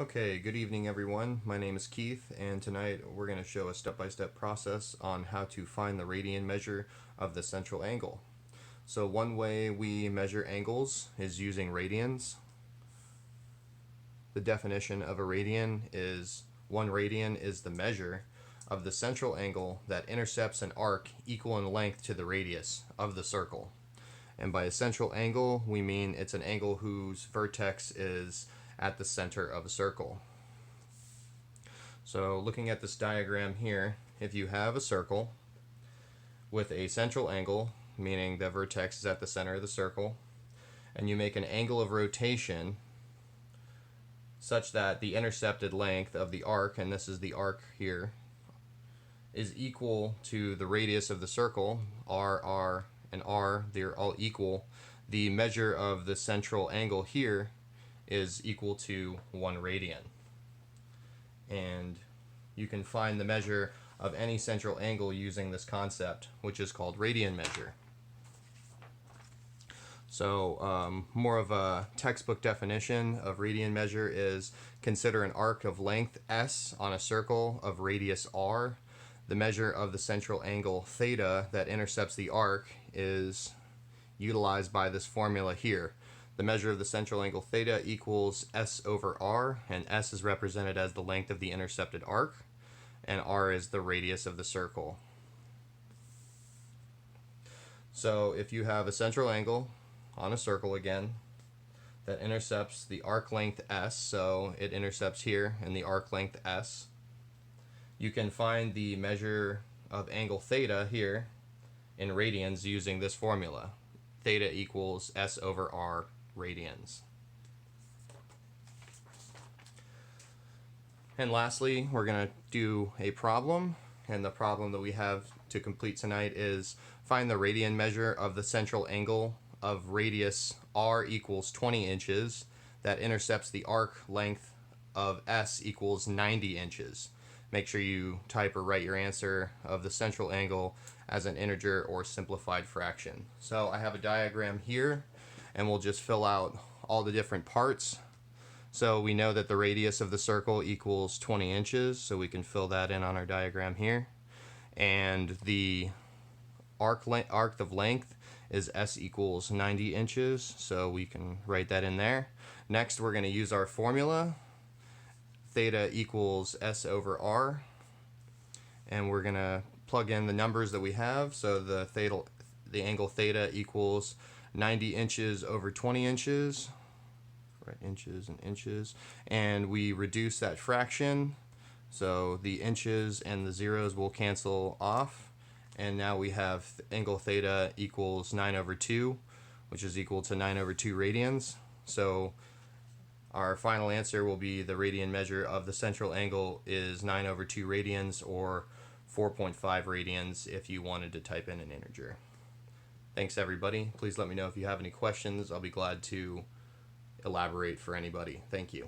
Okay, good evening everyone. My name is Keith, and tonight we're going to show a step-by-step process on how to find the radian measure of the central angle. So one way we measure angles is using radians. The definition of a radian is 1 radian is the measure of the central angle that intercepts an arc equal in length to the radius of the circle. And by a central angle, we mean it's an angle whose vertex is at the center of a circle. So looking at this diagram here, if you have a circle with a central angle, meaning the vertex is at the center of the circle, and you make an angle of rotation such that the intercepted length of the arc, and this is the arc here, is equal to the radius of the circle, r, and r, they're all equal. The measure of the central angle here is equal to 1 radian. And you can find the measure of any central angle using this concept, which is called radian measure. So more of a textbook definition of radian measure is consider an arc of length s on a circle of radius r. The measure of the central angle theta that intercepts the arc is utilized by this formula here. The measure of the central angle theta equals s over r, and s is represented as the length of the intercepted arc, and r is the radius of the circle. So if you have a central angle on a circle again that intercepts the arc length s, so it intercepts here in the arc length s, you can find the measure of angle theta here in radians using this formula. Theta equals s over r radians. And lastly, we're going to do a problem, and the problem that we have to complete tonight is find the radian measure of the central angle of radius r equals 20 inches that intercepts the arc length of s equals 90 inches. Make sure you type or write your answer of the central angle as an integer or simplified fraction. So I have a diagram here, and we'll just fill out all the different parts. So we know that the radius of the circle equals 20 inches, so we can fill that in on our diagram here. And the arc of length is s equals 90 inches, so we can write that in there. Next, we're going to use our formula. Theta equals s over r, and we're going to plug in the numbers that we have. So the angle theta equals 90 inches over 20 inches, right, inches and inches, and we reduce that fraction, so the inches and the zeros will cancel off, and now we have angle theta equals 9 over 2, which is equal to 9 over 2 radians. So our final answer will be the radian measure of the central angle is 9 over 2 radians, or 4.5 radians if you wanted to type in an integer. Thanks everybody. Please let me know if you have any questions. I'll be glad to elaborate for anybody. Thank you.